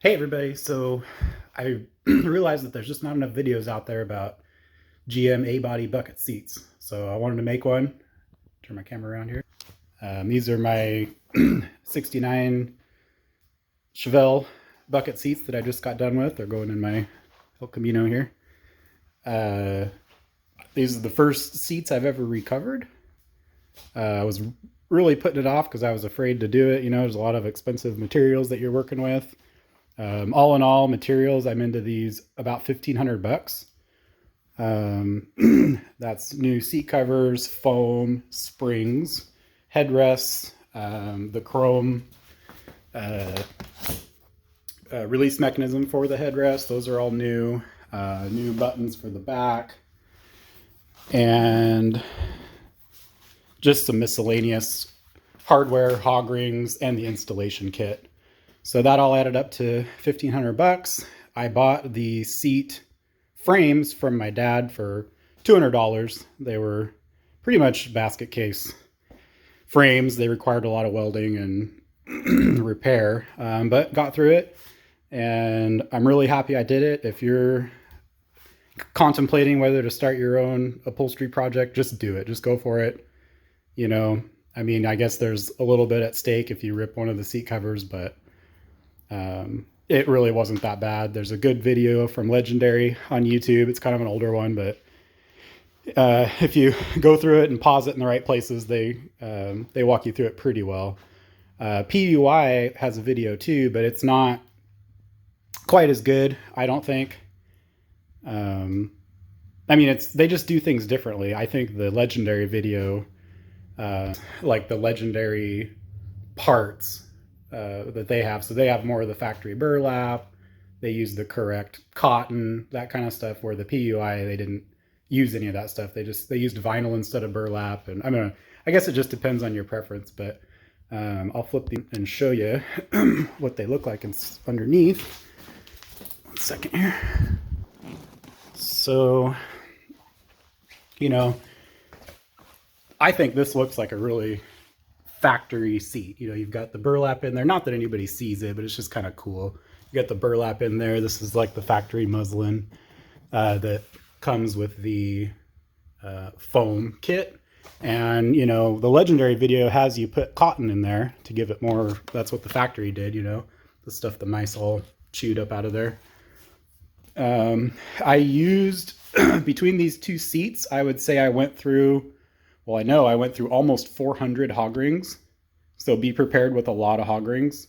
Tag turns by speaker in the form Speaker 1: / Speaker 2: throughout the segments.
Speaker 1: Hey everybody, so I realized that there's just not enough videos out there about GM A-body bucket seats. So I wanted to make one. Turn my camera around here. These are my 69 Chevelle bucket seats that I just got done with. They're going in my Camino here. These are the first seats I've ever recovered. I was really putting it off because I was afraid to do it. You know, there's a lot of expensive materials that you're working with. All in all, materials, I'm into these about 1,500 bucks. That's new seat covers, foam, springs, headrests, the chrome release mechanism for the headrest. Those are all new. New buttons for the back, and just some miscellaneous hardware, hog rings, and the installation kit. So that all added up to 1,500 bucks. I bought the seat frames from my dad for $200. They were pretty much basket case frames. They required a lot of welding and repair, but got through it. And I'm really happy I did it. If you're contemplating whether to start your own upholstery project, just do it. Just go for it. You know, I mean, I guess there's a little bit at stake if you rip one of the seat covers, but it really wasn't that bad. There's a good video from Legendary on YouTube. It's kind of an older one, but if you go through it and pause it in the right places, they walk you through it pretty well. PUI has a video too, but it's not quite as good, I don't think. I mean, they just do things differently. I think the Legendary video, like the Legendary parts that they have, so they have more of the factory burlap, they use the correct cotton, that kind of stuff, where the PUI, they didn't use any of that stuff. They used vinyl instead of burlap. And I guess it just depends on your preference, but I'll flip them and show you what they look like underneath. One second here. So, you know, I think this looks like a really factory seat. You know, you've got the burlap in there. Not that anybody sees it, but it's just kind of cool. You got the burlap in there. This is like the factory muslin that comes with the foam kit. And, you know, the Legendary video has you put cotton in there to give it more. That's what the factory did, you know, the stuff the mice all chewed up out of there. I used, between these two seats, I would say I went through, well, I know I went through almost 400 hog rings. So be prepared with a lot of hog rings.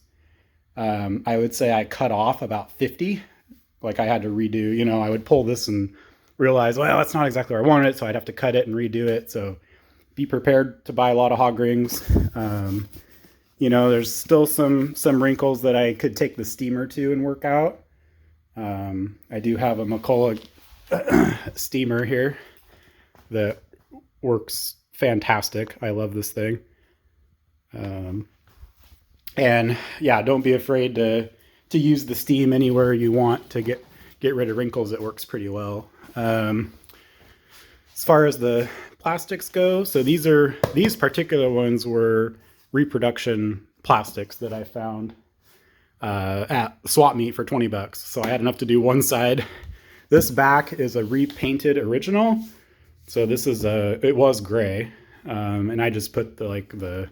Speaker 1: I would say I cut off about 50. Like I had to redo, you know, I would pull this and realize, well, that's not exactly where I wanted it. So I'd have to cut it and redo it. So be prepared to buy a lot of hog rings. You know, there's still some wrinkles that I could take the steamer to and work out. I do have a McCulloch steamer here that works fantastic. I love this thing. And yeah, don't be afraid to use the steam anywhere you want to get rid of wrinkles. It works pretty well. As far as the plastics go, so these particular ones were reproduction plastics that I found at swap meet for 20 bucks. So I had enough to do one side. This back is a repainted original. So this is it was gray, and I just put the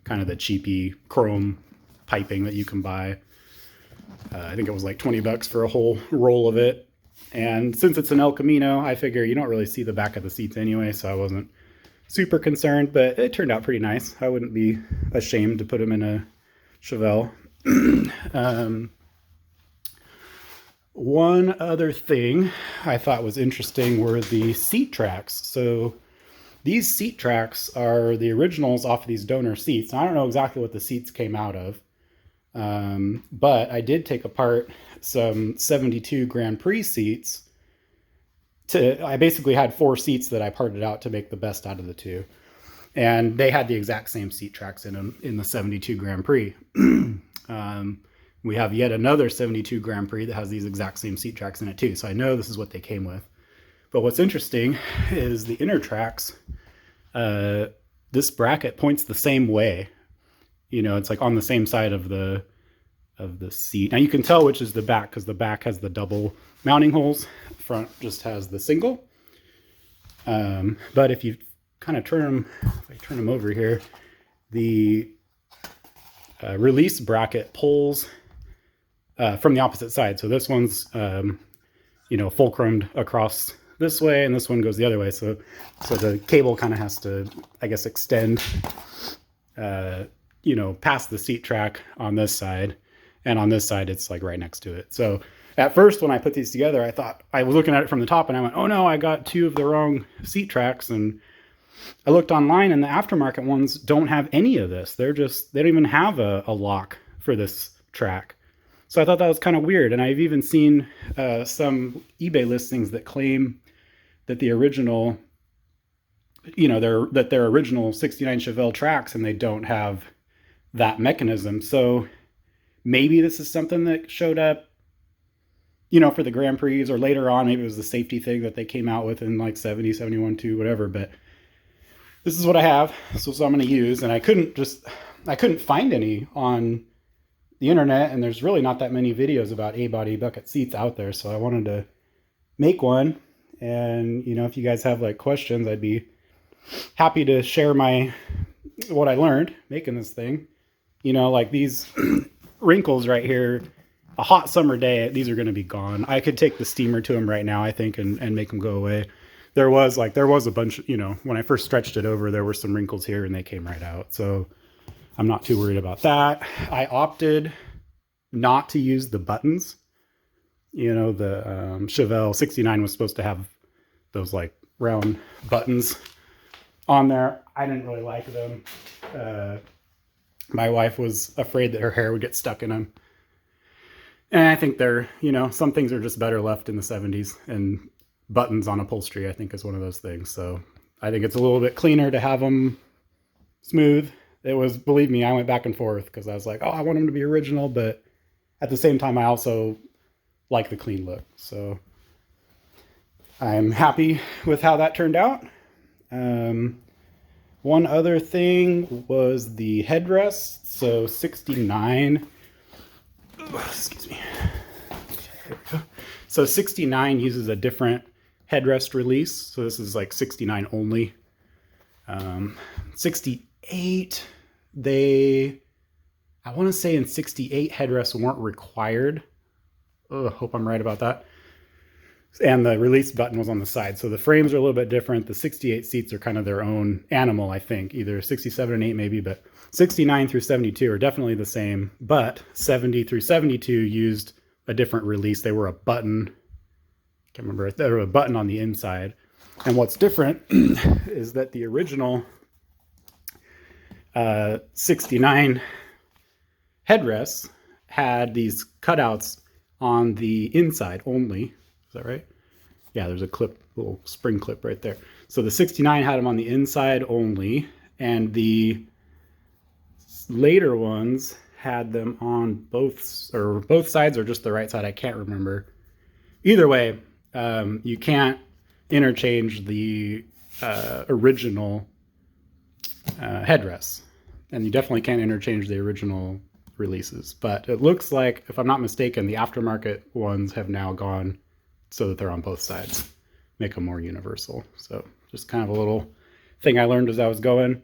Speaker 1: kind of the cheapy chrome piping that you can buy. I think it was like 20 bucks for a whole roll of it. And since it's an El Camino, I figure you don't really see the back of the seats anyway, so I wasn't super concerned, but it turned out pretty nice. I wouldn't be ashamed to put them in a Chevelle. One other thing I thought was interesting were the seat tracks. So these seat tracks are the originals off of these donor seats. I don't know exactly what the seats came out of, but I did take apart some 72 Grand Prix seats. I basically had 4 seats that I parted out to make the best out of the 2. And they had the exact same seat tracks in them in the 72 Grand Prix. We have yet another 72 Grand Prix that has these exact same seat tracks in it too. So I know this is what they came with. But what's interesting is the inner tracks. This bracket points the same way. You know, it's like on the same side of the of the seat. Now you can tell which is the back because the back has the double mounting holes. Front just has the single. But if you kind of turn them, if I turn them over here, the release bracket pulls from the opposite side. So this one's, you know, fulcrumed across this way, and this one goes the other way. So the cable kind of has to, I guess, extend, you know, past the seat track on this side, and on this side it's like right next to it. So at first when I put these together, I thought, I was looking at it from the top and I went, oh no, I got two of the wrong seat tracks. And I looked online and the aftermarket ones don't have any of this. They don't even have a lock for this track. So I thought that was kind of weird. And I've even seen some eBay listings that claim that the original, you know, they're original 69 Chevelle tracks, and they don't have that mechanism. So maybe this is something that showed up, you know, for the Grand Prix, or later on, maybe it was the safety thing that they came out with in like 70, 71, 2, whatever. But this is what I have. So I'm going to use, and I couldn't find any on the internet, and there's really not that many videos about A-body bucket seats out there. So I wanted to make one. And, you know, if you guys have like questions, I'd be happy to share what I learned making this thing. You know, like these wrinkles right here, a hot summer day, these are going to be gone. I could take the steamer to them right now, I think, and make them go away. There was a bunch, you know, when I first stretched it over, there were some wrinkles here and they came right out. So I'm not too worried about that. I opted not to use the buttons. You know, the Chevelle 69 was supposed to have those like round buttons on there. I didn't really like them. My wife was afraid that her hair would get stuck in them. And I think they're, you know, some things are just better left in the 70s, and buttons on upholstery, I think, is one of those things. So I think it's a little bit cleaner to have them smooth. It was, believe me, I went back and forth because I was like, oh, I want them to be original, but at the same time, I also like the clean look. So I'm happy with how that turned out. One other thing was the headrest. So 69, excuse me. There we go. So 69 uses a different headrest release. So this is like 69 only. 68, I want to say in 68 headrests weren't required. Oh, hope I'm right about that. And the release button was on the side. So the frames are a little bit different. The 68 seats are kind of their own animal, I think. Either 67 and 8 maybe, but 69 through 72 are definitely the same. But 70 through 72 used a different release. They were a button. Can't remember. They were a button on the inside. And what's different is that the original 69 headrests had these cutouts on the inside only. Is that right? Yeah, there's a clip, little spring clip right there. So the 69 had them on the inside only, and the later ones had them on both sides, or just the right side. I can't remember. Either way, you can't interchange the original headrests, and you definitely can't interchange the original releases. But it looks like, if I'm not mistaken, the aftermarket ones have now gone so that they're on both sides, make them more universal. So just kind of a little thing I learned as I was going.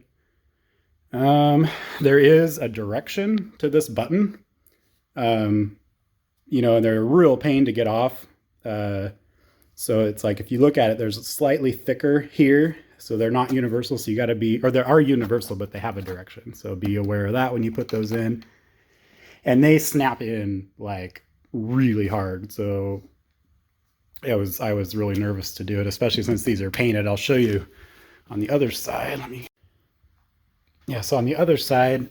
Speaker 1: There is a direction to this button. You know, and they're a real pain to get off. So it's like, if you look at it, there's slightly thicker here. So they're not universal. So you got to be, or they are universal, but they have a direction. So be aware of that when you put those in. And they snap in like really hard. So I was really nervous to do it, especially since these are painted. I'll show you on the other side. So on the other side,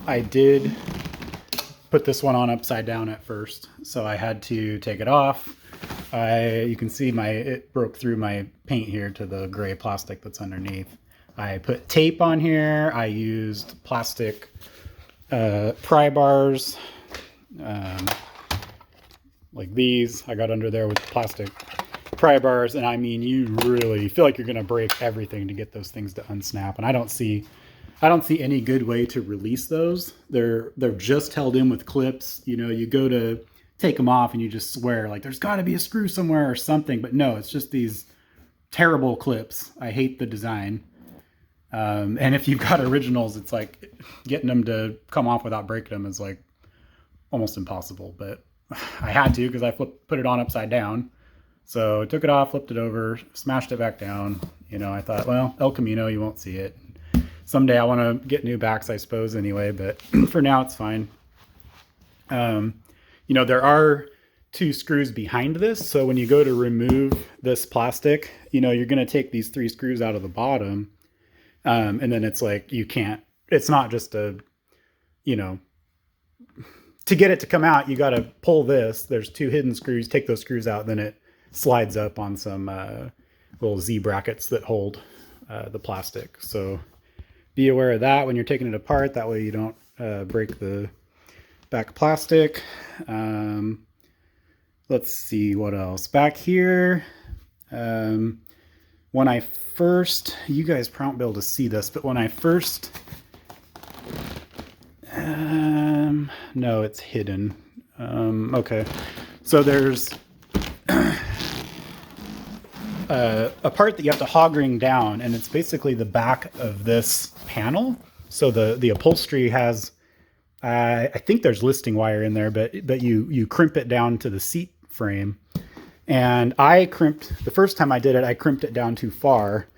Speaker 1: I did put this one on upside down at first. So I had to take it off. You can see it broke through my paint here to the gray plastic that's underneath. I put tape on here. I used plastic pry bars, like these. I got under there with plastic pry bars, and I mean, you really feel like you're gonna break everything to get those things to unsnap. And I don't see I don't see any good way to release those. They're just held in with clips. You know, you go to take them off and you just swear like there's got to be a screw somewhere or something, but no, it's just these terrible clips. I hate the design. And if you've got originals, it's like getting them to come off without breaking them is like almost impossible, but I had to because I put it on upside down. So I took it off, flipped it over, smashed it back down. You know, I thought, well, El Camino, you won't see it. Someday I want to get new backs, I suppose, anyway, but for now it's fine. You know, there are 2 screws behind this. So when you go to remove this plastic, you know, you're going to take these 3 screws out of the bottom. And then it's like, you can't, it's not just a, you know, to get it to come out, you got to pull this. There's 2 hidden screws, take those screws out, then it slides up on some little Z brackets that hold the plastic. So be aware of that when you're taking it apart. That way you don't break the back plastic. Let's see what else. Back here, when I first, you guys probably won't be able to see this, but when I first, no, it's hidden. Okay, so there's a part that you have to hog ring down, and it's basically the back of this panel. So the upholstery has, I think there's listing wire in there, but you crimp it down to the seat frame. And I crimped, the first time I did it, I crimped it down too far.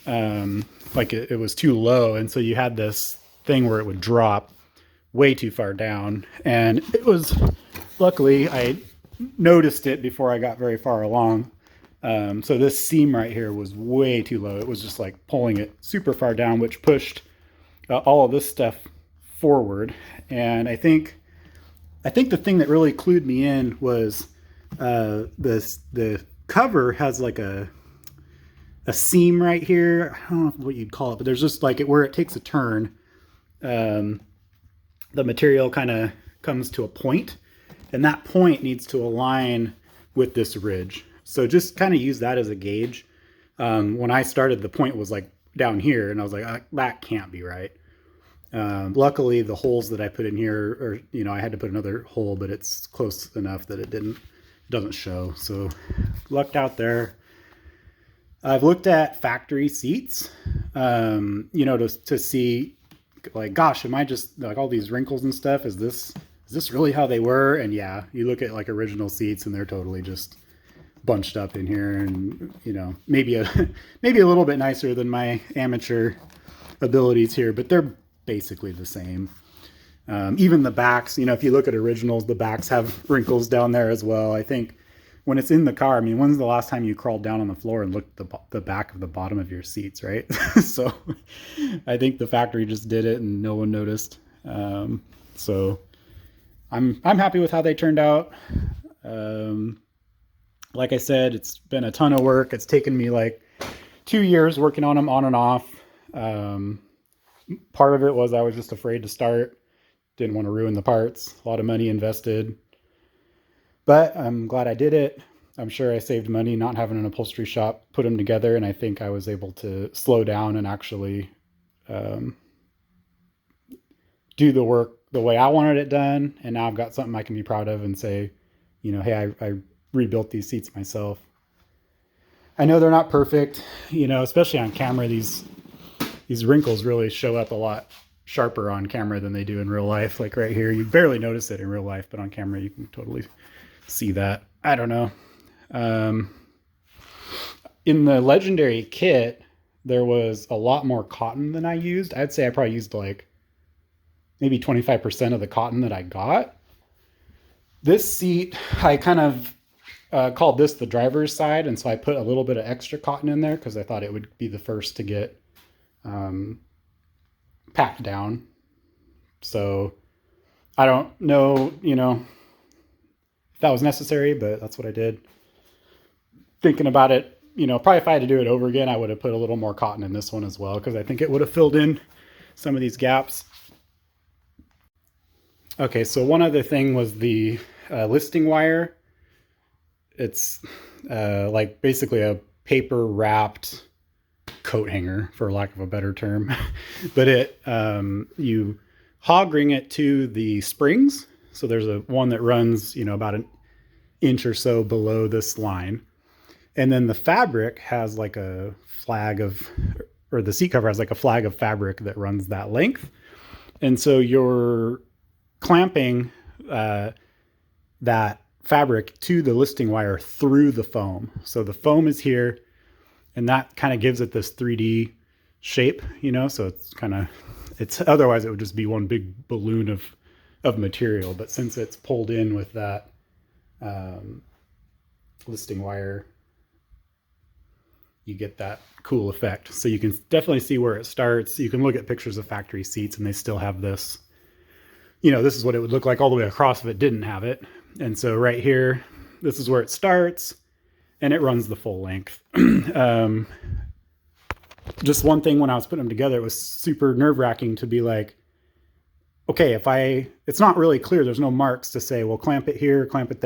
Speaker 1: Like it was too low. And so you had this thing where it would drop way too far down. And it was, luckily, I noticed it before I got very far along. So this seam right here was way too low. It was just like pulling it super far down, which pushed all of this stuff forward. And I think the thing that really clued me in was the cover has like a seam right here. I don't know what you'd call it, but there's just like where it takes a turn. The material kind of comes to a point, and that point needs to align with this ridge. So just kind of use that as a gauge. When I started, the point was like down here, and I was like, that can't be right. Luckily, the holes that I put in here, or you know, I had to put another hole, but it's close enough that it doesn't show. So lucked out there. I've looked at factory seats, you know, to see like, gosh, am I just like all these wrinkles and stuff? Is this really how they were? And yeah, you look at like original seats and they're totally just bunched up in here, and you know, maybe a little bit nicer than my amateur abilities here, but they're basically the same. Even the backs, you know, if you look at originals, the backs have wrinkles down there as well. I think when it's in the car, I mean, when's the last time you crawled down on the floor and looked at the back of the bottom of your seats, right? So I think the factory just did it and no one noticed. So I'm happy with how they turned out. Like I said, it's been a ton of work. It's taken me like 2 years working on them on and off. Part of it was I was just afraid to start. Didn't want to ruin the parts. A lot of money invested. But I'm glad I did it. I'm sure I saved money not having an upholstery shop put them together, and I think I was able to slow down and actually do the work the way I wanted it done. And now I've got something I can be proud of and say, you know, hey, I rebuilt these seats myself. I know they're not perfect, you know, especially on camera. These wrinkles really show up a lot sharper on camera than they do in real life. Like right here, you barely notice it in real life, but on camera you can totally see that. I don't know. In the Legendary kit, there was a lot more cotton than I used. I'd say I probably used like maybe 25% of the cotton that I got. This seat, I kind of called this the driver's side, and so I put a little bit of extra cotton in there because I thought it would be the first to get packed down. So I don't know, you know, if that was necessary, but that's what I did. Thinking about it, you know, probably if I had to do it over again, I would have put a little more cotton in this one as well, because I think it would have filled in some of these gaps. Okay, so one other thing was the listing wire. It's like basically a paper wrapped coat hanger, for lack of a better term. But you hog ring it to the springs. So there's one that runs, about an inch or so below this line. And then the fabric has like a flag or the seat cover has like a flag of fabric that runs that length. And so you're clamping that fabric to the listing wire through the foam. So the foam is here, and that kind of gives it this 3D shape, so it's otherwise it would just be one big balloon of material. But since it's pulled in with that listing wire, you get that cool effect. So you can definitely see where it starts. You can look at pictures of factory seats and they still have this, this is what it would look like all the way across if it didn't have it. And so right here, this is where it starts and it runs the full length. Just one thing, when I was putting them together, it was super nerve-wracking to be like, okay, it's not really clear. There's no marks to say, well, clamp it here, clamp it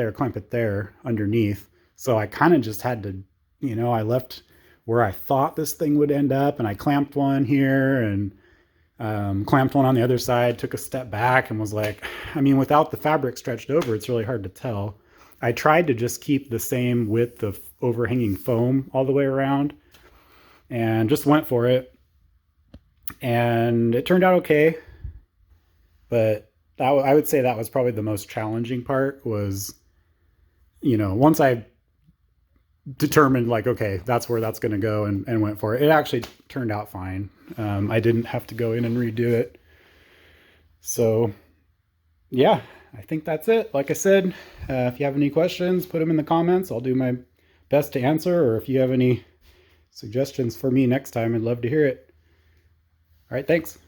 Speaker 1: there underneath. So I kind of just had to, I left where I thought this thing would end up, and I clamped one here and clamped one on the other side, took a step back and was like, without the fabric stretched over, it's really hard to tell. I tried to just keep the same width of overhanging foam all the way around and just went for it. And it turned out okay. But I would say that was probably the most challenging part was, once I determined like, okay, that's where that's going to go and went for it. It actually turned out fine. I didn't have to go in and redo it. So yeah, I think that's it. Like I said, if you have any questions, put them in the comments. I'll do my best to answer, or if you have any suggestions for me next time, I'd love to hear it. All right, thanks.